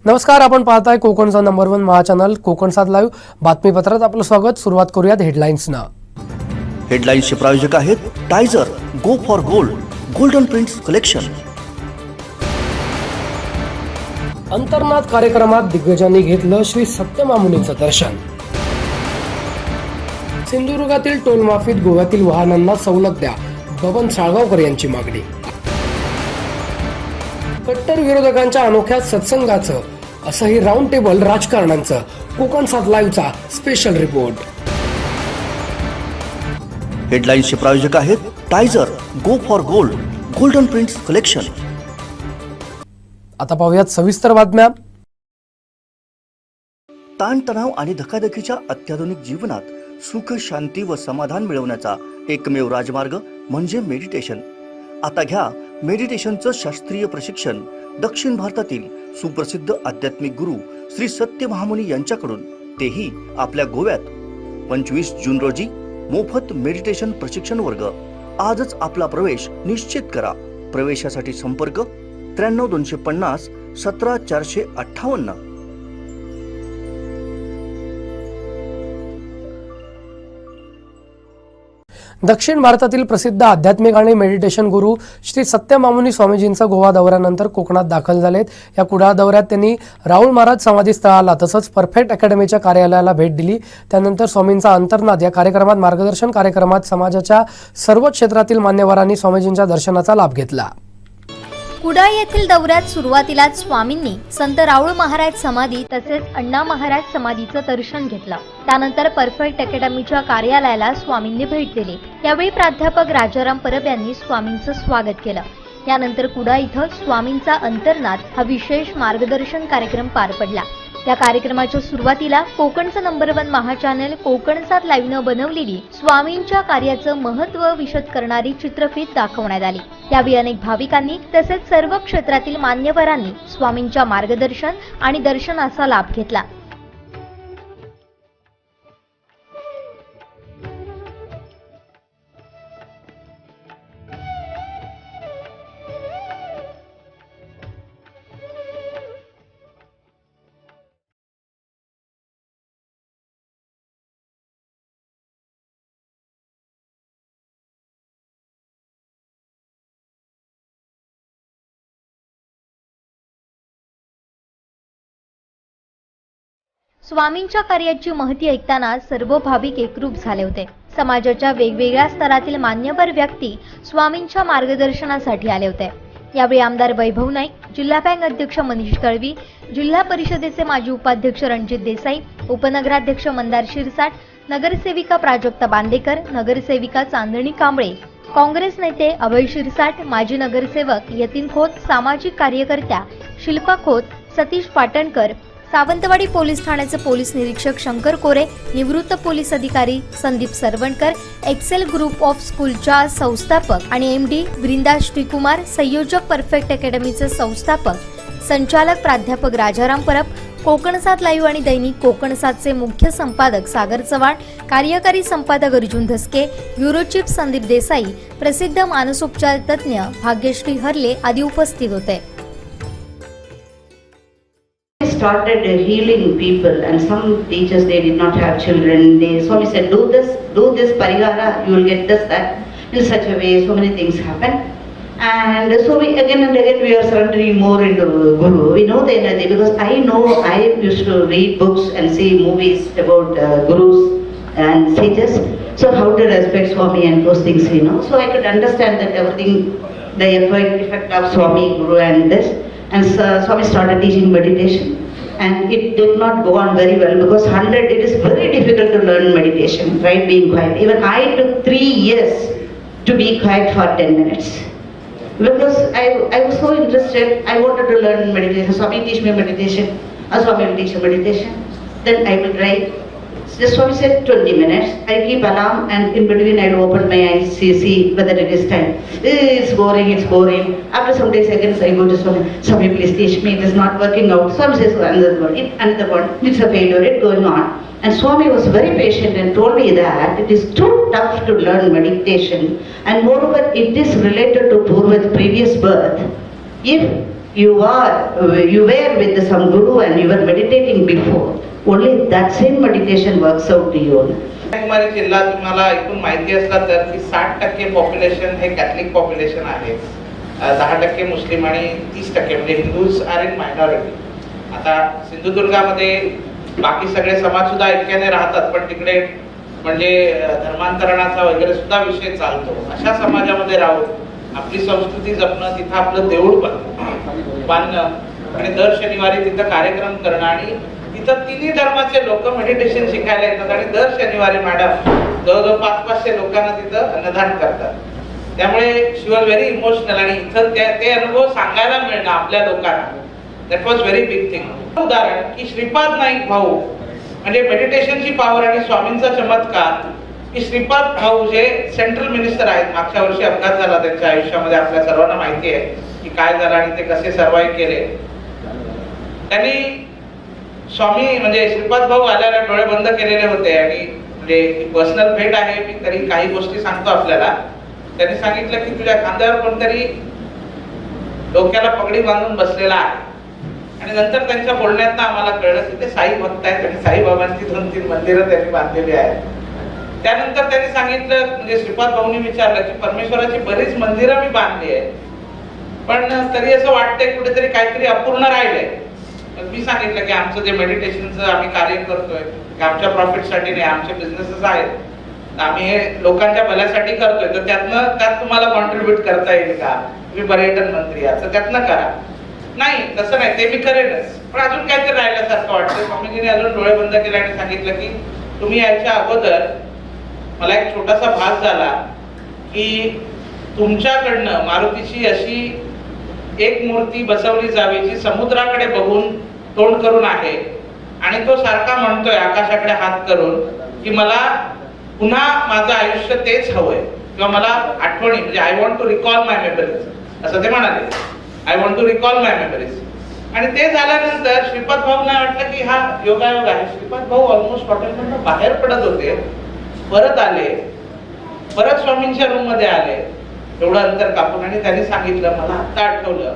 नमस्कार, आपण पाहताय कोकणचा नंबर 1 महा चॅनल कोकण 7 लाईव्ह बातमीपत्रात आपलं स्वागत. सुरुवात करूयात हेडलाईन्सना. हेडलाईन्सचे प्रायोजक आहेत Tyzer, go for gold, golden prints collection. अंतर्नाद कार्यक्रमात दिग्गजांनी घेतलं श्री सत्यमामुनींचं दर्शन. सिंधुदुर्गातील टोलमाफीत गोव्यातील वाहनांना सवलत द्या, बबन साळगावकर यांची मागणी. कट्टर विरोधकांच्या अनोख्या सत्संगाचं असंही राऊंड टेबल राजकारणांचं. कोकण 7 लाईव्हचा स्पेशल रिपोर्ट. हेडलाईन्सचे प्रायोजक आहेत Tyzer, go for gold, golden prints collection. आता पाहूयात सविस्तर बातम्या. ताणतणाव आणि धकाधकीच्या अत्याधुनिक जीवनात सुख, शांती व समाधान मिळवण्याचा एकमेव राजमार्ग म्हणजे मेडिटेशन. आता घ्या मेडिटेशनचं शास्त्रीय प्रशिक्षण दक्षिण भारतातील सुप्रसिद्ध आध्यात्मिक गुरु श्री सत्य महामुनी यांच्याकडून, तेही आपल्या गोव्यात. 25 जून रोजी मोफत मेडिटेशन प्रशिक्षण वर्ग. आजच आपला प्रवेश निश्चित करा. प्रवेशासाठी संपर्क 93 250 17 458. दक्षिण भारतातील प्रसिद्ध आध्यात्मिक आणि मेडिटेशन गुरु श्री सत्यमामुनी स्वामीजींचा गोवा दौऱ्यानंतर कोकणात दाखल झालेत. या कुडाळ दौऱ्यात त्यांनी राहुल महाराज समाधी स्थळाला तसंच परफेक्ट अकॅडमीच्या कार्यालयाला भेट दिली. त्यानंतर स्वामींचा अंतर्नाद या कार्यक्रमात मार्गदर्शन कार्यक्रमात समाजाच्या सर्व क्षेत्रातील मान्यवरांनी स्वामीजींच्या दर्शनाचा लाभ घेतला. कुडाळ येथील दौऱ्यात सुरुवातीलाच स्वामींनी संत राहुल महाराज समाधी तसेच अण्णा महाराज समाधीचं दर्शन घेतलं. त्यानंतर परफेक्ट अकॅडमीच्या कार्यालयाला स्वामींनी भेट दिली. यावेळी प्राध्यापक राजाराम परब यांनी स्वामींचं स्वागत केलं. यानंतर कुडाळ इथं स्वामींचा अंतर्नाद हा विशेष मार्गदर्शन कार्यक्रम पार पडला. या कार्यक्रमाच्या सुरुवातीला कोकणचं नंबर 1 महा चॅनल कोकण 7 लाईव्हनं बनवलेली स्वामींच्या कार्याचं महत्त्व विशद करणारी चित्रफीत दाखवण्यात आली. यावेळी अनेक भाविकांनी तसेच सर्व क्षेत्रातील मान्यवरांनी स्वामींच्या मार्गदर्शन आणि दर्शनाचा लाभ घेतला. स्वामींच्या कार्याची महती ऐकताना सर्व भाविक एकरूप झाले होते. समाजाच्या वेगवेगळ्या स्तरातील मान्यवर व्यक्ती स्वामींच्या मार्गदर्शनासाठी आले होते. यावेळी आमदार वैभव नाईक, जिल्हा बँक अध्यक्ष मनीष तळवी, जिल्हा परिषदेचे माजी उपाध्यक्ष रणजित देसाई, उपनगराध्यक्ष मंदार शिरसाट, नगरसेविका प्राजक्ता बांदेकर, नगरसेविका चांदणी कांबळे, काँग्रेस नेते अभय शिरसाट, माजी नगरसेवक यतीन खोत, सामाजिक कार्यकर्त्या शिल्पा खोत, सतीश पाटणकर, सावंतवाडी पोलीस ठाण्याचे पोलीस निरीक्षक शंकर कोरे, निवृत्त पोलीस अधिकारी Sandeep Sarvankar, Excel group of स्कूलच्या संस्थापक आणि MD वृंदा श्रीकुमार, संयोजक परफेक्ट अकॅडमीचे संस्थापक संचालक प्राध्यापक राजाराम परब, कोकण 7 लाईव्ह आणि दैनिक कोकण 7चे मुख्य संपादक सागर चव्हाण, कार्यकारी संपादक अर्जुन धसके, ब्युरो चीफ संदीप देसाई, प्रसिद्ध मानसोपचार तज्ञ भाग्यश्री हरले आदी उपस्थित होते. Started healing people, and some teachers, they did not have children. Swami said, do this parihara, you will get this, that, in such a way. So many things happen, and so we again and again we are surrendering more into Guru. We know the energy because I used to read books and see movies about gurus and sages. So how to respect Swami and those things, So I could understand that everything, the effect of Swami, Guru, and this. And Swami started teaching meditation, and it did not go on very well because it is very difficult to learn meditation, right? Being quiet. Even I took 3 years to be quiet for 10 minutes because I was so interested. I wanted to learn meditation. Swami teach me meditation. Swami will teach me meditation. Then I will try. The Swami said 20 minutes. I keep alarm, and in between I open my eyes, see whether it is time. It's boring. After some days again I go to Swami. Swami, please teach me. It is not working out. Swami says another one. It's a failure. It's going on. And Swami was very patient and told me that it is too tough to learn meditation, and moreover it is related to Purva's previous birth. If you were with some guru and you were meditating before, only that same meditation works out to you. Kanyakumari जिल्हा तुम्हाला ऐकून माहिती असला तर की 60% population हे Catholic population आहे, 10% मुस्लिम आणि 30% म्हणजे हिंदूज आर इन मायनॉरिटी. आता सिंधुदुर्गामध्ये बाकी सगळे समाज सुद्धा ऐक्याने राहतात, पण तिकडे म्हणजे धर्मांतरणाचा वगैरे सुद्धा विषय चालतो. अशा समाजामध्ये राहून आपली संस्कृती जपणं, तिथं आपलं देऊळ बांधणं आणि दर शनिवारी तिथं कार्यक्रम करणं आणि तिथं तिन्ही धर्माचे लोक मेडिटेशन शिकायला येतात आणि दर शनिवारी मॅडम जवळजवळ 500-500 लोकांना तिथं अन्नदान करतात. त्यामुळे शी वॉज व्हेरी इमोशनल आणि इथं ते अनुभव सांगायला मिळणं आपल्या लोकांना, that was very big thing. उदाहरण की श्रीपाद नाईक भाऊ म्हणजे मेडिटेशनची पॉवर आणि स्वामींचा चमत्कार की श्रीपाद भाऊ जे सेंट्रल मिनिस्टर आहेत, मागच्या वर्षी अपघात झाला त्यांच्या आयुष्यामध्ये, आपल्या सर्वांना माहिती आहे की काय झालं आणि ते कसे सर्वाइव्ह केले. त्यांनी स्वामी म्हणजे श्रीपाद भाऊ आल्याला डोळे बंद केलेले होते आणि म्हणजे पर्सनल भेट आहे, मी तरी काही गोष्टी सांगतो आपल्याला. त्यांनी सांगितलं की तुझ्या खांद्यावर कोणतरी डोक्याला पगडी बांधून बसलेला आहे आणि नंतर त्यांच्या बोलण्यातनं आम्हाला कळलं की ते साई भक्त आहेत आणि साईबाबांची 2-3 मंदिरं त्यांनी बांधलेली आहेत. त्यानंतर त्यांनी सांगितलं म्हणजे श्रीपाद भाऊंनी विचारलं की परमेश्वराची बरीच मंदिरं मी बांधली आहे, पण तरी असं वाटतंय कुठेतरी काहीतरी अपूर्ण राहिलंय. मी सांगितलं की आमचं जे मेडिटेशनचं आम्ही कार्य करतोय की आमच्या प्रॉफिटसाठी नाही, आमचे बिझनेसेस आहेत, आम्ही हे लोकांच्या भल्यासाठी करतोय, तर त्यात तुम्हाला कॉन्ट्रीब्युट करता येईल का? तुम्ही पर्यटन मंत्री आहात तर त्यातनं करा. नाही तसं नाही, ते मी करेनच, पण अजून काहीतरी राहिल्यासारखं वाटतं. स्वामीजीने अजून डोळे बंद केले आणि सांगितलं की तुम्ही याच्या अगोदर मला एक छोटासा भास झाला की तुमच्याकडनं मारुतीची अशी एक मूर्ती बसवली जावी जी समुद्राकडे बघून तोंड करून आहे आणि तो सारखा म्हणतोय आकाशाकडे हात करून की मला पुन्हा माझं आयुष्य तेच हवंय किंवा मला आठवणी म्हणजे I want to recall my memories, असं ते म्हणाले. I want to recall my memories. आणि ते झाल्यानंतर श्रीपाद भाऊंना वाटलं की हा योगायोग आहे. श्रीपाद भाऊ ऑलमोस्ट हॉटेलमधून बाहेर पडत होते, परत आले, परत स्वामींच्या रूम मध्ये आले एवढं अंतर कापून आणि त्यांनी सांगितलं मला आता आठवलं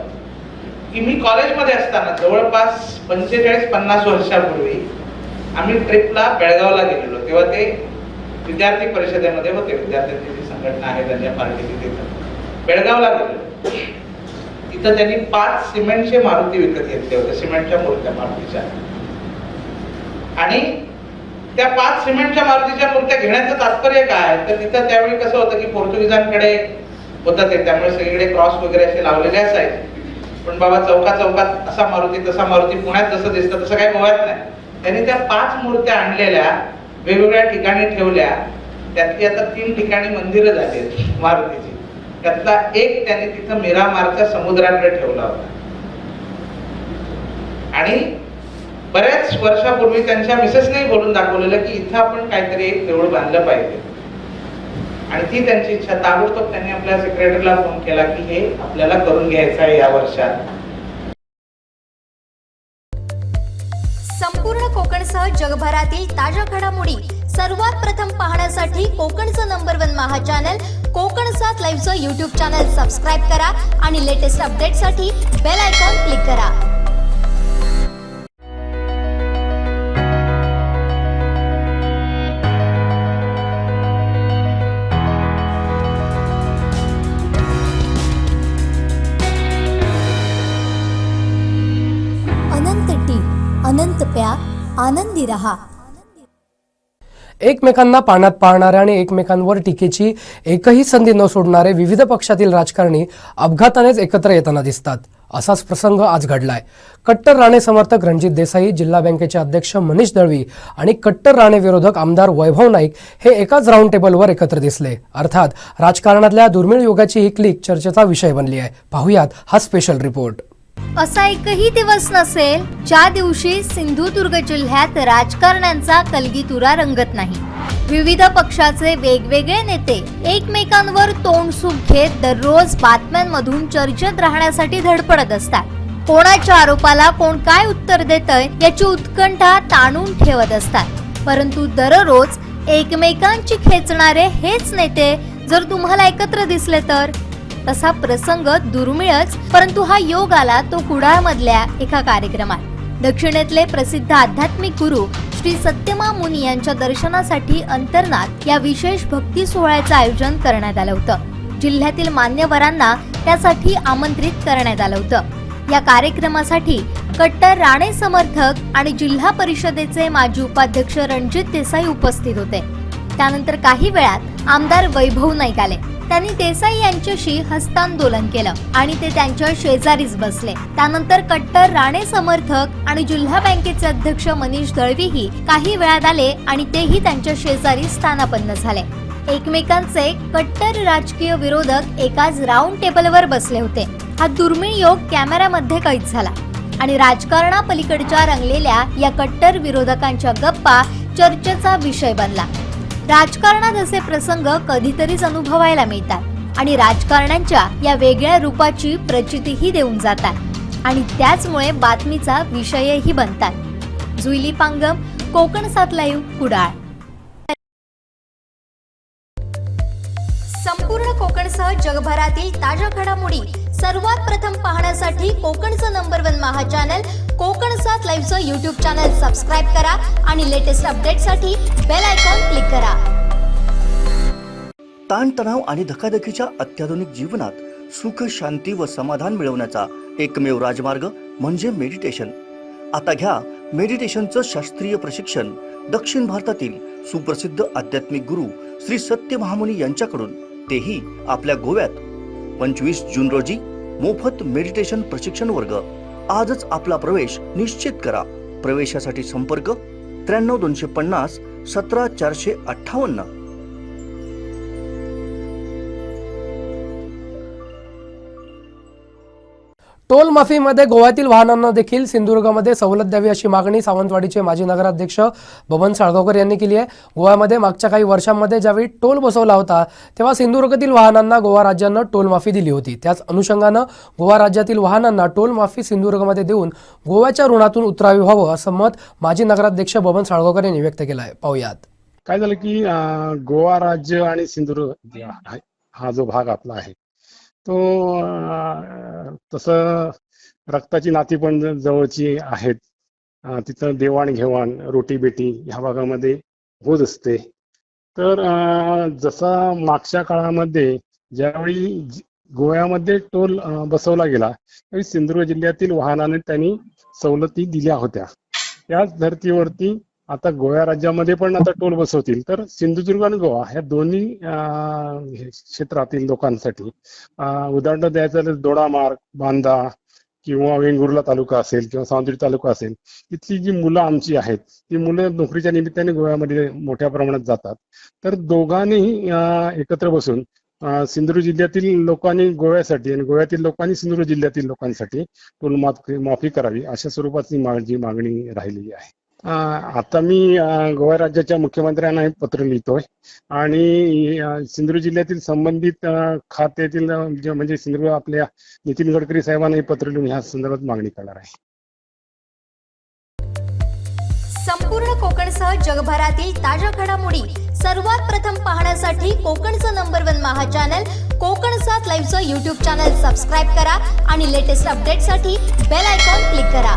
की मी कॉलेजमध्ये असताना जवळपास 45-50 वर्षापूर्वी आम्ही ट्रिपला बेळगावला गेलेलो. तेव्हा ते विद्यार्थी परिषदेमध्ये होते, विद्यार्थ्यांची जी संघटना आहे त्यांच्या पार्टीची तिथं बेळगावला गेलेलो. तिथं त्यांनी 5 सिमेंटचे मारुती विकत घेतले होते, सिमेंटच्या मूर्त्या मारुतीच्या. आणि त्या 5 सिमेंटच्या मारुतीच्या मूर्त्या घेण्याचं तात्पर्य काय, तर तिथं त्यावेळी कसं होतं की पोर्तुगीजांकडे होतं ते, त्यामुळे सगळीकडे क्रॉस वगैरे असे लावलेले असायचे. पण बाबा चौकात असा मारुती तसा मारुती, पुण्यात जसं दिसतं तसं काही गोव्यात नाही. त्यांनी त्या 5 मूर्त्या आणलेल्या वेगवेगळ्या ठिकाणी ठेवल्या. त्यातली आता 3 ठिकाणी मंदिरं झाली आहेत मारुतीची. त्यातला एक त्यांनी तिथं मिरामारच्या समुद्राकडे ठेवला होता. आणि बऱ्याच वर्षापूर्वी त्यांच्या मिसेसने बोलून दाखवलेलं की इथं आपण काहीतरी एक देऊळ बांधलं पाहिजे. आणि ती त्यांची इच्छा. ताबडतोब त्यांनी आपल्या सेक्रेटरीला फोन केला की हे आपल्याला करून घ्यायचं आहे या वर्षात. संपूर्ण कोकणसह जगभरातील ताज्या घडामोडी सर्वात प्रथम पाहण्यासाठी कोकणचं नंबर 1 महा चॅनल कोकण 7 लाईव्हचं यूट्यूब चॅनल सबस्क्राईब करा आणि लेटेस्ट अपडेटसाठी बेल आयकॉन क्लिक करा. अनंत टी, अनंत प्या, आनंदी रहा. एकमेकांना पाण्यात पाळणारे आणि एकमेकांवर टीकेची एकही संधी न सोडणारे विविध पक्षातील राजकारणी अपघातानेच एकत्र येताना दिसतात. असाच प्रसंग आज घडलाय. कट्टर राणे समर्थक रणजित देसाई, जिल्हा बँकेचे अध्यक्ष मनीष दळवी आणि कट्टर राणे विरोधक आमदार वैभव नाईक हे एकाच राऊंड टेबलवर एकत्र दिसले. अर्थात राजकारणातल्या दुर्मिळ युगाची ही क्लिक चर्चेचा विषय बनली आहे. पाहुयात हा स्पेशल रिपोर्ट. असा एकही दिवस नसेल ज्या दिवशी सिंधुदुर्ग जिल्ह्यात राजकारण्यांचा कलगीतुरा रंगत नाही. विविध पक्षाचे वेगवेगळे नेते एकमेकांवर तोंडसूक घेत दररोज बातम्यांमधून चर्चेत राहण्यासाठी धडपडत असतात. कोणाच्या आरोपाला कोण काय उत्तर देतंय याची उत्कंठा ताणून ठेवत असतात. परंतु दररोज एकमेकांची खेचणारे हेच नेते जर तुम्हाला एकत्र दिसले तर तसा प्रसंग दुर्मिळच, परंतु हा योग आला तो कुडाळमधल्या एका कार्यक्रमात. दक्षिणेतले प्रसिद्ध आध्यात्मिक गुरु श्री सत्यमा मुनी यांच्या दर्शनासाठी अंतर्नाद या विशेष भक्ती सोहळ्याचं आयोजन करण्यात आलं होतं. जिल्ह्यातील मान्यवरांना त्यासाठी आमंत्रित करण्यात आलं होतं. या कार्यक्रमासाठी कट्टर राणे समर्थक आणि जिल्हा परिषदेचे माजी उपाध्यक्ष रणजित देसाई उपस्थित होते. त्यानंतर काही वेळात आमदार वैभव नाईक आले. त्यांनी देसाई यांच्याशी हस्तांदोलन केलं आणि ते त्यांच्या शेजारीच बसले. त्यानंतर कट्टर राणे समर्थक आणि जिल्हा बँकेचे अध्यक्ष मनीष दळवीही काही वेळात आले आणि तेही त्यांच्या शेजारी स्थानापन्न झाले. एकमेकांचे कट्टर राजकीय विरोधक एकाच राऊंड टेबलवर बसले होते. हा दुर्मिळ योग कॅमेऱ्यामध्ये कैद झाला आणि राजकारणापलीकडच्या रंगलेल्या या कट्टर विरोधकांच्या गप्पा चर्चेचा विषय बनला. राजकारणात असे प्रसंग कधीतरीच अनुभवायला मिळतात आणि राजकारण्यांच्या या वेगळ्या रूपाची प्रचितीही देऊन जातात आणि त्याचमुळे बातमीचा विषयही बनतात. जुईली पांगम, कोकण 7 लाईव्ह, कुडाळ. संपूर्ण कोकणसह जगभरातील ताज्या घडामोडी सर्वात प्रथम पाहण्यासाठी कोकणचं नंबर 1 महा चॅनल कोकण 7 लाईव्हचं यूट्यूब चॅनल सबस्क्राईब करा आणि लेटेस्ट अपडेटसाठी बेल आयकॉन क्लिक करा. ताणतणाव आणि धकाधकीच्या अत्याधुनिक जीवनात सुख, शांती व समाधान मिळवण्याचा एकमेव राजमार्ग म्हणजे मेडिटेशन. आता घ्या मेडिटेशनचं शास्त्रीय प्रशिक्षण दक्षिण भारतातील सुप्रसिद्ध आध्यात्मिक गुरु श्री सत्य महामुनी यांच्याकडून, तेही आपल्या गोव्यात. 25 जून रोजी मोफत मेडिटेशन प्रशिक्षण वर्ग. आजच आपला प्रवेश निश्चित करा. प्रवेशासाठी संपर्क 93 250 17 458. टोल माफीमध्ये गोव्यातील वाहनांना देखील सिंधुदुर्गमध्ये सवलत द्यावी अशी मागणी सावंतवाडीचे माजी नगराध्यक्ष बबन साळगावकर यांनी केली आहे. गोव्यामध्ये मागच्या काही वर्षांमध्ये ज्यावेळी टोल बसवला होता तेव्हा सिंधुदुर्गातील वाहनांना गोवा राज्यानं टोल माफी दिली होती. त्याच अनुषंगानं गोवा राज्यातील वाहनांना टोल माफी सिंधुदुर्गमध्ये देऊन गोव्याच्या ऋणातून उतरावी व्हावं असं मत माजी नगराध्यक्ष बबन साळगावकर यांनी व्यक्त केलं आहे. पाहूयात. काय झालं की गोवा राज्य आणि सिंधुदुर्ग हा जो भाग आपला आहे तो तसं रक्ताची नाती पण जवळची आहेत. तिथं देवाणघेवाण रोटी बेटी ह्या भागामध्ये होत असते. तर जसा मागच्या काळामध्ये ज्यावेळी गोव्यामध्ये टोल बसवला गेला त्यावेळी सिंधुदुर्ग जिल्ह्यातील वाहनाने त्यांनी सवलती दिल्या होत्या. त्याच धर्तीवरती आता गोवा राज्यामध्ये पण आता टोल बसवतील. तर सिंधुदुर्ग आणि गोवा ह्या दोन्ही क्षेत्रातील लोकांसाठी उदाहरण द्यायचं तर दोडामार्ग, बांदा किंवा वेंगुर्ला तालुका असेल किंवा सावंतवाडी तालुका असेल, इथली जी मुलं आमची आहेत ती मुलं नोकरीच्या निमित्ताने गोव्यामध्ये मोठ्या प्रमाणात जातात. तर दोघांनीही एकत्र बसून सिंधुदुर्ग जिल्ह्यातील लोकांनी गोव्यासाठी आणि गोव्यातील लोकांनी सिंधुदुर्ग जिल्ह्यातील लोकांसाठी टोल माफी करावी अशा स्वरूपाची माझी मागणी राहिलेली आहे. आता मी गोवा राज्याच्या मुख्यमंत्र्यांना हे पत्र लिहितोय आणि सिंधुदुर्ग जिल्ह्यातील संबंधित खात्यातील म्हणजे सिंधुदुर्ग आपल्या नितीन गडकरी साहेबांना हे पत्र लिहून ह्या संदर्भात मागणी करणार आहे. संपूर्ण कोकणसह जगभरातील ताज्या घडामोडी सर्वात प्रथम पाहण्यासाठी कोकणचं नंबर 1 महा चॅनल कोकण 7 लाईव्हचं यूट्यूब चॅनल सबस्क्राईब करा आणि लेटेस्ट अपडेटसाठी बेल आयकॉन क्लिक करा.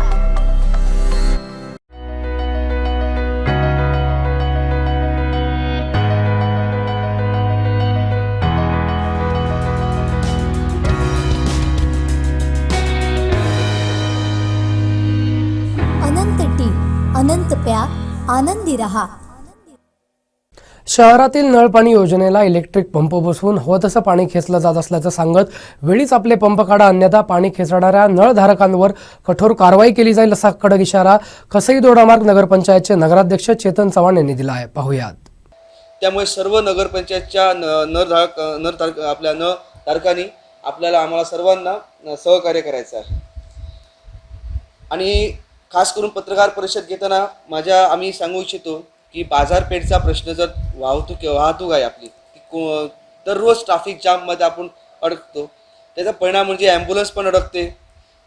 अनंत प्या, आनंदी रहा. शहरातील नळपाणी योजनेला इलेक्ट्रिक पंप बसवून हवं तसं पाणी खेचलं जात असल्याचं सांगत वेळीच आपले पंप काढा अन्यथा पाणी खेचणाऱ्या नळधारकांवर कठोर कारवाई केली जाईल असा कडक इशारा कसई दोडामार्ग नगरपंचायतचे नगराध्यक्ष चेतन चव्हाण यांनी दिला आहे. पाहूयात. त्यामुळे सर्व नगरपंचायतच्या नळधारकांनी आम्हाला सर्वांना सहकार्य करायचं आहे. आणि खास करून पत्रकार परिषद घेताना आम्ही सांगू इच्छितो की बाजारपेठचा प्रश्न जर वाहतूक आहे आपली दररोज ट्रॅफिक जाममध्ये आपण अडकतो. त्याचा परिणाम म्हणजे ॲम्ब्युलन्स पण अडकते.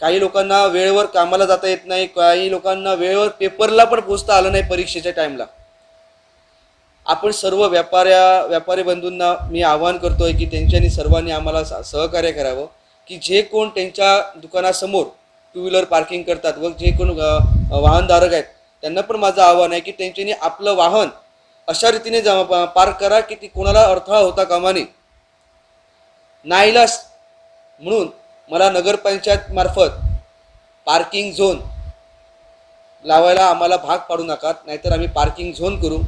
काही लोकांना वेळेवर कामाला जाता येत नाही, काही लोकांना वेळेवर पेपरला पण पोचता आलं नाही परीक्षेच्या टाईमला. आपण सर्व व्यापारी बंधूंना मी आवाहन करतोय की त्यांच्यानी सर्वांनी आम्हाला सहकार्य करावं, की जे कोण त्यांच्या दुकानासमोर टू व्हीलर पार्किंग करतात व जे कोण वाहनधारक आहेत त्यांना पण माझं आव्हान आहे की त्यांच्यानी आपलं वाहन अशा रीतीने पार्क करा की ती कोणाला अडथळा होता कामा नये. नाईलाज म्हणून मला नगरपंचायत मार्फत पार्किंग झोन लावायला आम्हाला भाग पाडू नका, नाहीतर आम्ही पार्किंग झोन करू.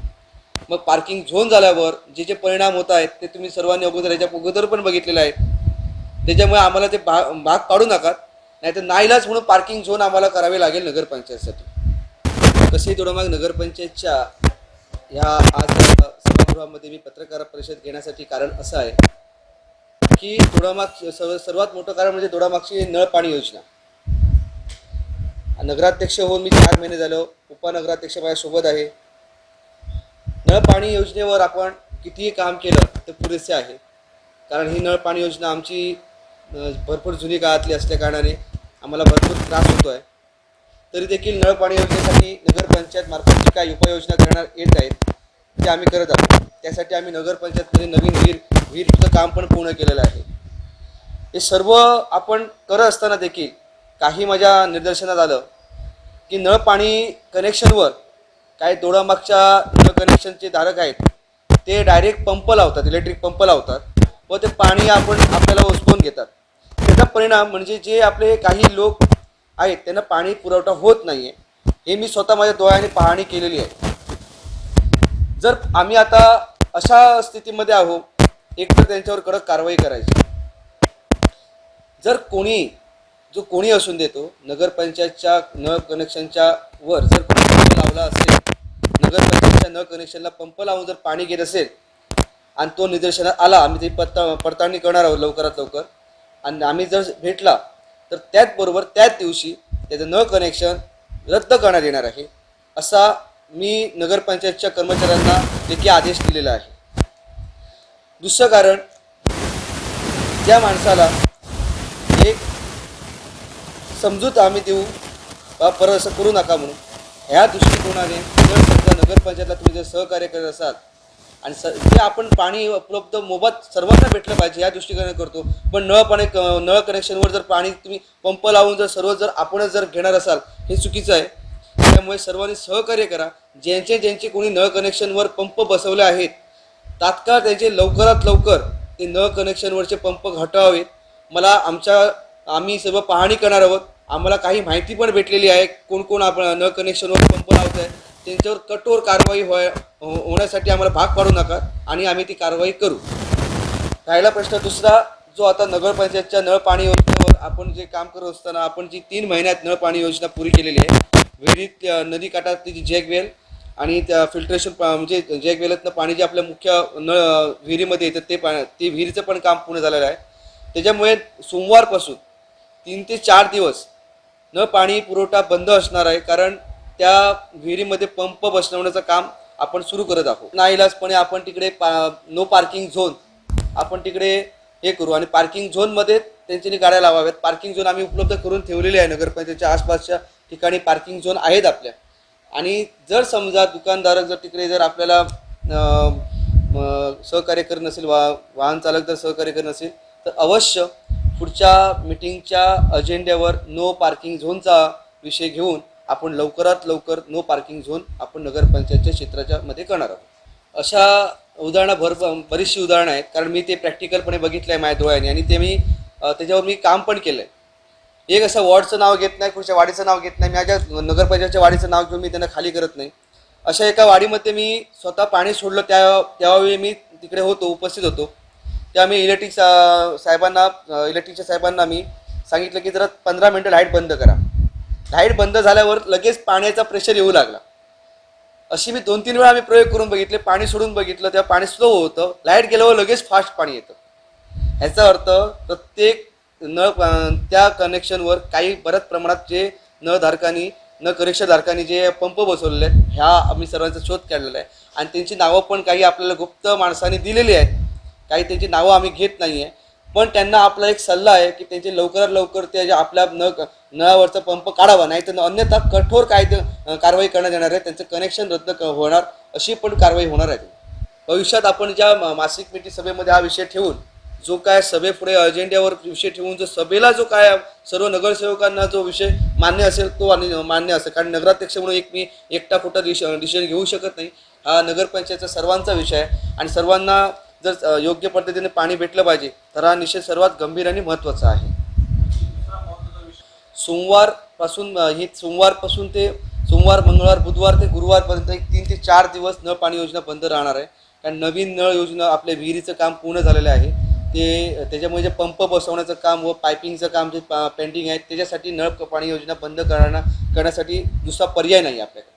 मग पार्किंग झोन झाल्यावर जे जे परिणाम होत आहेत ते तुम्ही सर्वांनी याच्या अगोदर पण बघितलेलं आहे. त्याच्यामुळे आम्हाला ते भाग पाडू नका, नाहीतर नाईलाज म्हणून पार्किंग झोन आम्हाला करावे लागेल नगरपंचायतसाठी. कसे दोडामार्ग नगरपंचायतच्या ह्या आज सभागृहामध्ये मी पत्रकार परिषद घेण्यासाठी कारण असं आहे की दोडामार्ग सर्वात मोठं कारण म्हणजे दोडामार्गची नळ पाणी योजना. नगराध्यक्ष होऊन मी 4 महिने झालो, उपनगराध्यक्ष माझ्यासोबत आहे. नळ पाणी योजनेवर आपण कितीही काम केलं तर पुरेसे आहे, कारण ही नळ पाणी योजना आमची भरपूर जुनी काळातली असल्या कारणाने आम्हाला भरपूर त्रास होतो आहे. तरी देखील नळ पाणी योजनेसाठी नगरपंचायत मार्फत जी काही उपाययोजना करण्यात येत आहेत ते आम्ही करत आहोत. त्यासाठी आम्ही नगरपंचायतमध्ये नवीन विहीरचं काम पण पूर्ण केलेलं आहे. हे सर्व आपण करत असताना देखील काही माझ्या निदर्शनात आलं की नळ पाणी कनेक्शनवर काही दोडामागच्या नळ कनेक्शनचे धारक आहेत ते डायरेक्ट पंप लावतात, इलेक्ट्रिक पंप लावतात व ते पाणी आपल्याला ओसकून घेतात. त्याचा परिणाम म्हणजे जे आपले काही लोक आहेत त्यांना पाणी पुरवठा होत नाही आहे. हे मी स्वतः माझ्या डोळ्याने पाहणी केलेली आहे. जर आम्ही आता अशा स्थितीमध्ये आहोत, एक तर त्यांच्यावर कडक कारवाई करायची. जर जो कोणी असून देतो नगरपंचायतच्या नळ कनेक्शनच्या वर जर कोणी पंप लावला असेल, नगरपंचायतच्या नळ कनेक्शनला पंप लावून जर पाणी घेत असेल आणि तो निदर्शनात आला, आम्ही ते पडताळणी करणार आहोत लवकरात लवकर, आणि आम्ही जर भेटला तर त्याचबरोबर त्याच दिवशी त्याचं नळ कनेक्शन रद्द करण्यात येणार आहे, असा मी नगरपंचायतच्या कर्मचाऱ्यांना देखील आदेश दिलेला आहे. दुसरं कारण, त्या माणसाला एक समजूत आम्ही देऊ परत असं करू नका म्हणून, ह्या दृष्टिकोनाने जर समजा नगरपंचायतला तुम्ही जर सहकार्य करत असाल आणि जे आपण पाणी उपलब्ध मोफत सर्वांना भेटलं पाहिजे या दृष्टिकोनाने करतो, पण नळ कनेक्शनवर जर पाणी तुम्ही पंप लावून जर सर्व जर आपणच जर घेणार असाल हे चुकीचं आहे. त्यामुळे सर्वांनी सहकार्य करा. ज्यांचे कोणी नळ कनेक्शनवर पंप बसवले आहेत तात्काळ त्यांचे लवकरात लवकर ते नळ कनेक्शनवरचे पंप हटवावेत. आम्ही सर्व पाहणी करणार आहोत. आम्हाला काही माहिती पण भेटलेली आहे कोण आपण नळ कनेक्शनवर पंप लावत आहे, त्यांच्यावर कठोर कारवाई होण्यासाठी आम्हाला भाग पाडू नका आणि आम्ही ती कारवाई करू. राहिला प्रश्न दुसरा, जो आता नगरपंचायतच्या नळ पाणी योजनेवर आपण जे काम करत असताना आपण जी 3 महिन्यात नळ पाणी योजना पुरी केलेली आहे, विहिरीत नदी काठातली जी जॅकवेल आणि त्या फिल्ट्रेशन म्हणजे जॅकवेलातनं पाणी जे आपल्या मुख्य नळ विहिरीमध्ये येतं ते विहिरीचं पण काम पूर्ण झालेलं आहे. त्याच्यामुळे सोमवारपासून 3 ते 4 दिवस नळ पाणी पुरवठा बंद असणार आहे, कारण त्या विहिरीमध्ये पंप बसवण्याचं काम आपण सुरू करत आहोत. नाईलाजपणे आपण तिकडे नो पार्किंग झोन आपण तिकडे हे करू आणि पार्किंग झोनमध्ये त्यांच्यानी गाड्या लावाव्यात. पार्किंग झोन आम्ही उपलब्ध करून ठेवलेले आहे. नगरपंचायतच्या आसपासच्या ठिकाणी पार्किंग झोन आहेत आपल्या. आणि जर समजा दुकानदारक जर तिकडे जर आपल्याला सहकार्य करत नसेल, वाहन चालक जर सहकार्य करत नसेल तर अवश्य पुढच्या मीटिंगच्या अजेंड्यावर नो पार्किंग झोनचा विषय घेऊन आपण लवकरात लवकर नो पार्किंग झोन आपण नगरपंचायतच्या क्षेत्राच्या मध्ये करणार आहोत. अशा बरीचशी उदाहरणं आहेत, कारण मी ते प्रॅक्टिकलपणे बघितलं आहे माझ्या डोळ्याने आणि त्याच्यावर मी काम पण केलं आहे. एक असं वॉर्डचं नाव घेत नाही, पुढच्या वाडीचं नाव घेत नाही, माझ्या नगरपंचायतच्या वाडीचं नाव घेऊन मी त्यांना खाली करत नाही. अशा एका वाडीमध्ये मी स्वतः पाणी सोडलं, त्यावेळी मी तिकडे उपस्थित होतो. त्या मी इलेक्ट्रिकच्या साहेबांना मी सांगितलं की जरा 15 मिनटं लाईट बंद करा. लाईट बंद झाल्यावर लगेच पाण्याचा प्रेशर येऊ लागला. अशी मी 2-3 वेळा आम्ही प्रयोग करून बघितले, पाणी सोडून बघितलं, तेव्हा पाणी स्लो होतं. लाईट गेल्यावर लगेच फास्ट पाणी येतं. ह्याचा अर्थ प्रत्येक त्या कनेक्शनवर काही बऱ्याच प्रमाणात जे कनेक्शनधारकांनी जे पंप बसवलेले आहेत ह्या आम्ही सर्वांचा शोध काढलेला आहे आणि त्यांची नावं पण काही आपल्याला गुप्त माणसांनी दिलेली आहेत. काही त्यांची नावं आम्ही घेत नाही आहे, पण त्यांना आपला एक सल्ला आहे की त्यांचे लवकरात लवकर ते आपल्या नळावरचा पंप काढावा, नाही तर अन्यथा कठोर कारवाई करण्यात येणार आहे. त्यांचं कनेक्शन रद्द होणार, अशी पण कारवाई होणार आहे. भविष्यात आपण ज्या मासिक मीटिंग सभेमध्ये हा विषय ठेवून जो काय सभेपुढे अजेंड्यावर विषय ठेवून जो सभेला जो काय सर्व नगरसेवकांना जो विषय मान्य असेल तो आणि मान्य असेल, कारण नगराध्यक्ष म्हणून मी एकटा कुठं डिसिजन घेऊ शकत नाही. हा नगरपंचायतचा सर्वांचा विषय आहे आणि सर्वांना जर योग्य पद्धतीने पाणी भेटलं पाहिजे तर हा निषेध सर्वात गंभीर आणि महत्त्वाचा आहे. सोमवारपासून ते सोमवार, मंगळवार, बुधवार ते गुरुवारपर्यंत 3 ते 4 दिवस नळ पाणी योजना बंद राहणार आहे. कारण नवीन नळ योजना आपल्या विहिरीचं काम पूर्ण झालेलं आहे. ते त्याच्यामुळे जे पंप बसवण्याचं काम व पायपिंगचं काम जे पेंडिंग आहे त्याच्यासाठी नळ पाणी योजना बंद करण्यासाठी दुसरा पर्याय नाही आपल्याकडे.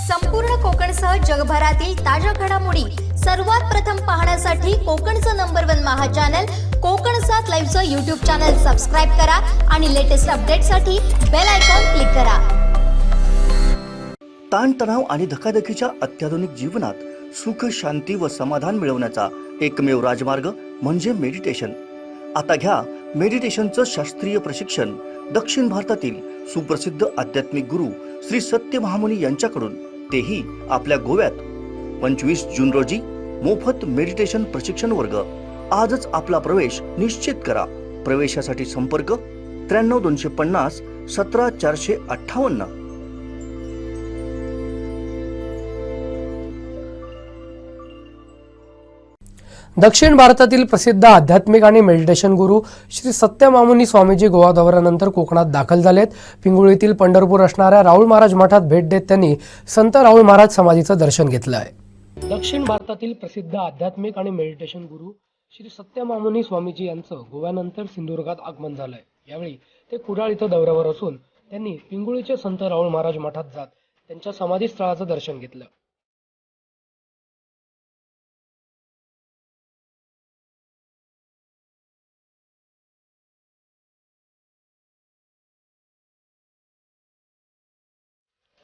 संपूर्ण कोकणसह जगभरातील ताज्या घडामोडी सर्वात प्रथम पाहण्यासाठी कोकणचं नंबर 1 महा चॅनल कोकण 7 लाईव्हचं यूट्यूब चॅनल सबस्क्राईब करा आणि लेटेस्ट अपडेटसाठी बेल आयकॉन क्लिक करा. ताणतणाव आणि धकाधकीच्या अत्याधुनिक जीवनात सुख, शांती व समाधान मिळवण्याचा एकमेव राजमार्ग म्हणजे मेडिटेशन. आता घ्या मेडिटेशनचं शास्त्रीय प्रशिक्षण दक्षिण भारतातील सुप्रसिद्ध आध्यात्मिक गुरु श्री सत्य महामुनी यांच्याकडून, तेही आपल्या गोव्यात. 25 जून रोजी मोफत मेडिटेशन प्रशिक्षण वर्ग. आजच आपला प्रवेश निश्चित करा. प्रवेशासाठी संपर्क 93 250 17 458. दक्षिण भारतातील प्रसिद्ध आध्यात्मिक आणि मेडिटेशन गुरु श्री सत्य मामुनी स्वामीजी गोवा दौऱ्यानंतर कोकणात दाखल झालेत. पिंगुळीतील पंढरपूर असणाऱ्या राहुल महाराज मठात भेट देत त्यांनी संत राहुल महाराज समाधीचं दर्शन घेतलं आहे. दक्षिण भारतातील प्रसिद्ध आध्यात्मिक आणि मेडिटेशन गुरु श्री सत्य मामुनी स्वामीजी यांचं गोव्यानंतर सिंधुदुर्गात आगमन झालंय. यावेळी ते कुडाळ इथं दौऱ्यावर असून त्यांनी पिंगुळीचे संत राहुल महाराज मठात जात त्यांच्या समाधी स्थळाचं दर्शन घेतलं.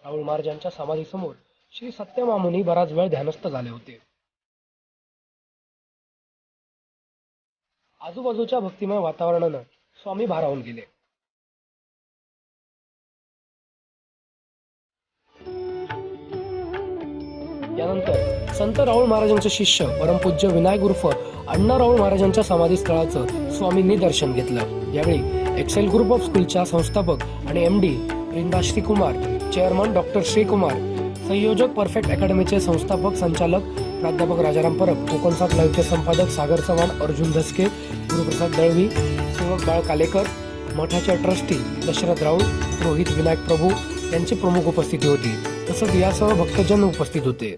राहुल महाराजांच्या समाधीसमोर श्री सत्य मामुनी बराच वेळ ध्यानस्थ झाले होते. आजूबाजूच्या भक्तिमय वातावरणानं स्वामी भारावून गेले. यानंतर संत राहुल महाराजांचे शिष्य परमपूज्य विनायक उर्फ अण्णा राहुल महाराजांच्या समाधी स्थळाचं स्वामींनी दर्शन घेतलं. यावेळी एक्सेल ग्रुप ऑफ स्कूलच्या संस्थापक आणि MD Vrinda Shrikumar, chairman doctor Shrikumar, संयोजक परफेक्ट अकॅडमीचे संस्थापक संचालक प्राध्यापक राजाराम परब, कोकण 7 लाईव्हचे संपादक सागर चव्हाण, अर्जुन धसके, गुरुप्रसाद दळवी, सेवक बाळ कालेकर, मठाचे ट्रस्टी दशरथ राऊळ, रोहित विनायक प्रभू यांची प्रमुख उपस्थिती होती. तसंच यासह भक्तजन उपस्थित होते.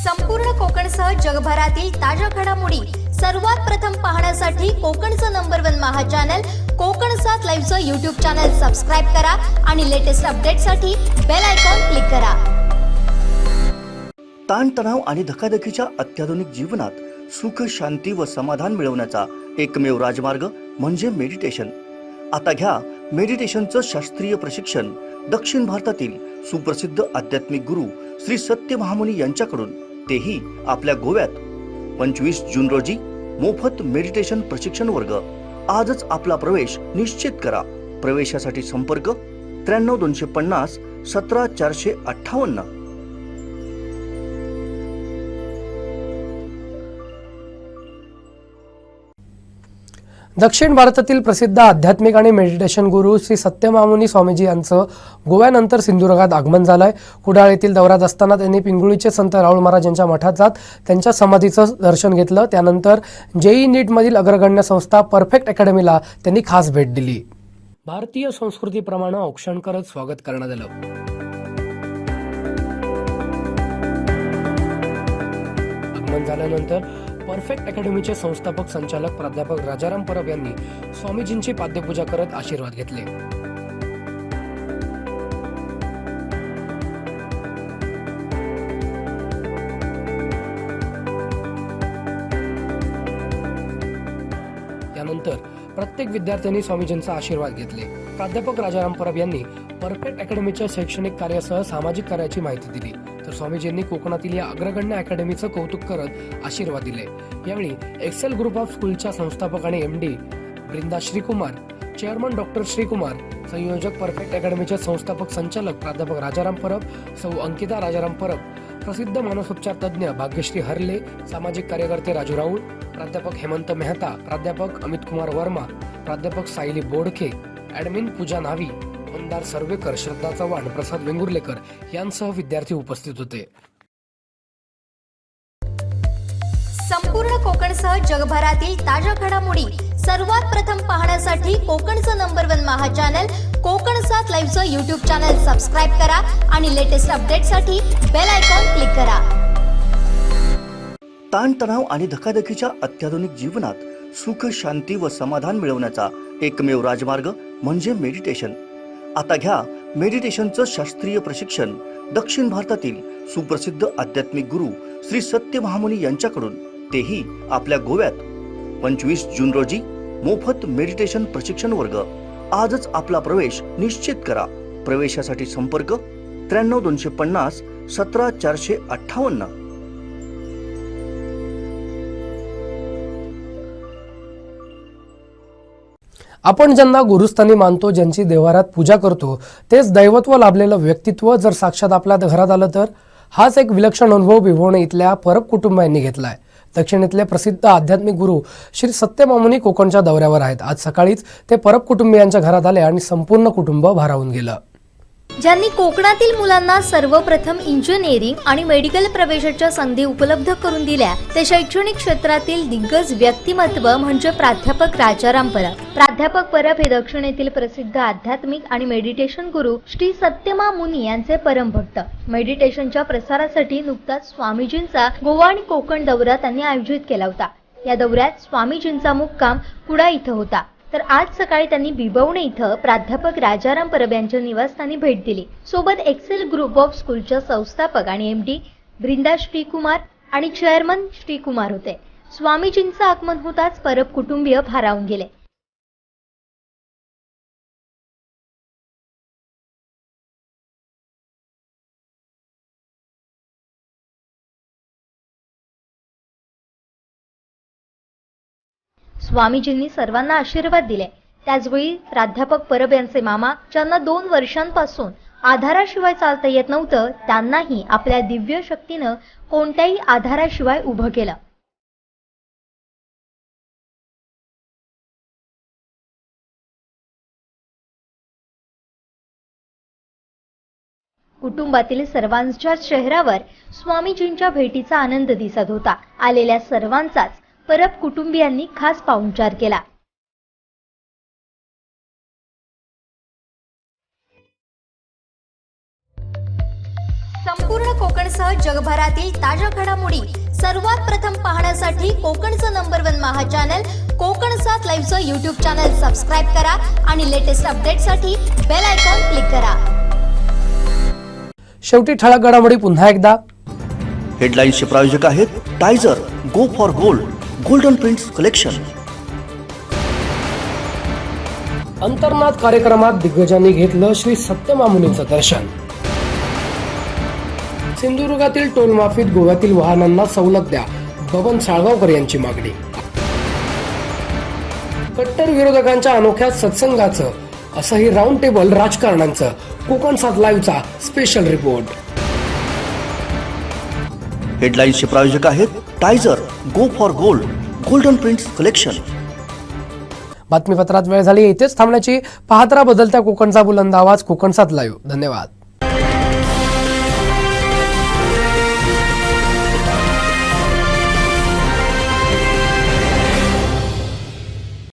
संपूर्ण कोकणसह जगभरातील ताज्या घडामोडी सर्वात प्रथम पाहण्यासाठी कोकणचं नंबर 1 महा चॅनल कोकण 7 लाईव्हचं यूट्यूब चॅनल सबस्क्राईब करा आणि लेटेस्ट अपडेटसाठी बेल आयकॉन क्लिक करा. ताणतणाव आणि धकाधकीच्या अत्याधुनिक जीवनात सुख, शांती व समाधान मिळवण्याचा एकमेव राजमार्ग म्हणजे मेडिटेशन. आता घ्या मेडिटेशनचं शास्त्रीय प्रशिक्षण दक्षिण भारतातील सुप्रसिद्ध आध्यात्मिक गुरु श्री सत्य महामुनी यांच्याकडून, तेही आपल्या गोव्यात. 25 जून रोजी मोफत मेडिटेशन प्रशिक्षण वर्ग. आजच आपला प्रवेश निश्चित करा. प्रवेशासाठी संपर्क 93 250 17 458. दक्षिण भारतातील प्रसिद्ध आध्यात्मिक आणि मेडिटेशन गुरु श्री सत्य मामुनी स्वामीजी यांचं गोव्यानंतर सिंधुदुर्गात आगमन झालंय. कुडाळ येथील दौऱ्यात असताना त्यांनी पिंगुळीचे संत राहुल महाराज यांच्या मठात जात त्यांच्या समाधीचं दर्शन घेतलं. त्यानंतर JEE नीटमधील अग्रगण्य संस्था परफेक्ट अकॅडमीला त्यांनी खास भेट दिली. भारतीय संस्कृतीप्रमाणे औक्षण करत स्वागत करण्यात आलं. आगमन झाल्यानंतर परफेक्ट अकॅडमीचे संस्थापक संचालक प्राध्यापक राजाराम परब यांनी स्वामीजींची पाद्यपूजा करत आशीर्वाद घेतले. त्यानंतर प्रत्येक विद्यार्थ्यांनी स्वामीजींचा आशीर्वाद घेतले. प्राध्यापक राजाराम परब यांनी परफेक्ट अकॅडमीच्या शैक्षणिक कार्यासह सामाजिक कार्याची माहिती दिली. तर स्वामीजींनी कोकणातील या अग्रगण्य अकॅडमीचं कौतुक करत आशीर्वाद दिले. यावेळी एक्सेल ग्रुप ऑफ स्कूलच्या संस्थापक आणि MD Vrinda Shrikumar, chairman doctor Shrikumar, संयोजक परफेक्ट अकॅडमीचे संस्थापक संचालक प्राध्यापक राजाराम परब, सौ अंकिता राजाराम परब, प्रसिद्ध मानसोपचार तज्ज्ञ भाग्यश्री हरले, सामाजिक कार्यकर्ते राजू राऊळ, प्राध्यापक हेमंत मेहता, प्राध्यापक अमित कुमार वर्मा, प्राध्यापक सायली बोडखे, ॲडमिन पूजा नावी, मंदार सर्वेकर, श्रद्धा चव्हाण, प्रसाद वेंगुर्लेकर यांसह विद्यार्थी उपस्थित होते. संपूर्ण कोकणसह जगभरातील ताज्या घडामोडी सर्वात प्रथम पाहण्यासाठी कोकणचं नंबर 1 महा चॅनल कोकण 7 लाईव्हचं यूट्यूब चॅनल सबस्क्राईब करा आणि लेटेस्ट अपडेटसाठी बेल आयकॉन क्लिक करा. ताणतणाव आणि धकाधकीच्या अत्याधुनिक जीवनात सुख, शांती व समाधान मिळवण्याचा एकमेव राजमार्ग म्हणजे मेडिटेशन. आता घ्या मेडिटेशनचं शास्त्रीय प्रशिक्षण दक्षिण भारतातील सुप्रसिद्ध आध्यात्मिक गुरु श्री सत्य महामुनी यांच्याकडून, तेही आपल्या गोव्यात. 25 जून रोजी मोफत मेडिटेशन प्रशिक्षण वर्ग. आजच आपला प्रवेश निश्चित करा. प्रवेशासाठी संपर्क 93 250 17 458. आपण ज्यांना गुरुस्थानी मानतो, ज्यांची देवारात पूजा करतो, तेच दैवत्व लाभलेलं व्यक्तित्व जर साक्षात आपल्या घरात आलं तर हाच एक विलक्षण अनुभव विभोणे इथल्या परब कुटुंबांनी घेतलाय. दक्षिण इथले प्रसिद्ध आध्यात्मिक गुरु श्री सत्य मामुनी कोकणच्या दौऱ्यावर आहेत. आज सकाळीच ते परब कुटुंबियांच्या घरात आले आणि संपूर्ण कुटुंब भारावून गेलं. ज्यांनी कोकणातील मुलांना सर्वप्रथम इंजिनिअरिंग आणि मेडिकल प्रवेशाच्या संधी उपलब्ध करून दिल्या ते शैक्षणिक क्षेत्रातील दिग्गज व्यक्तिमत्व म्हणजे प्राध्यापक राजाराम परब. प्राध्यापक परब हे दक्षिणेतील प्रसिद्ध आध्यात्मिक आणि मेडिटेशन गुरु श्री सत्यमा मुनी यांचे परमभक्त. मेडिटेशनच्या प्रसारासाठी नुकताच स्वामीजींचा गोवा आणि कोकण दौरा त्यांनी आयोजित केला होता. या दौऱ्यात स्वामीजींचा मुक्काम कुडा इथं होता. तर आज सकाळी त्यांनी बिबवणे इथं प्राध्यापक राजाराम परब यांच्या निवासस्थानी भेट दिली. सोबत एक्सेल ग्रुप ऑफ स्कूलच्या संस्थापक आणि MD ब्रिंदा श्रीकुमार आणि चेअरमन श्रीकुमार होते. स्वामीजींचं आगमन होताच परब कुटुंबीय भारावून गेले. स्वामीजींनी सर्वांना आशीर्वाद दिले. त्याचवेळी प्राध्यापक परब यांचे मामा, ज्यांना 2 वर्षांपासून आधाराशिवाय चालता येत नव्हतं, त्यांनाही आपल्या दिव्य शक्तीनं कोणत्याही आधाराशिवाय उभं केलं. कुटुंबातील सर्वांच्या चेहऱ्यावर स्वामीजींच्या भेटीचा आनंद दिसत होता. आलेल्या सर्वांचाच परब कुटुंबियांनी खास पाहुणचार केला. संपूर्ण कोकणसह जगभरातील ताज्या घडामोडी सर्वात प्रथम पाहण्यासाठी कोकणचं नंबर 1 महा चॅनल कोकण 7 लाईव्हचं यूट्यूब चॅनल सबस्क्राईब करा आणि लेटेस्ट अपडेटसाठी बेल आयकॉन क्लिक करा. शेवटी ठळक घडामोडी पुन्हा एकदा. हेडलाईन्सचे प्रायोजक आहेत Tyzer, go for gold, golden prints collection. अंतर्नाद कार्यक्रमात दिग्गजांनी घेतलं श्री सत्य मामुनींचं दर्शन. सिंधुदुर्गातील टोल माफीत गोव्यातील वाहनांना सवलत द्या, बबन साळगावकर यांची मागणी. कट्टर विरोधकांच्या अनोख्या सत्संगाचं असंही राऊंड टेबल राजकारणांचं. कोकण 7 लाईव्हचा स्पेशल रिपोर्ट. हेडलाईन्सचे प्रायोजक आहेत Tyzer, go for gold, golden prints collection. बातमीपत्रात वेळ झाली. इथेच थांबण्याची. पाहत राहा बदलत्या कोकणचा बुलंद आवाज कोकण 7 लाईव्ह. धन्यवाद.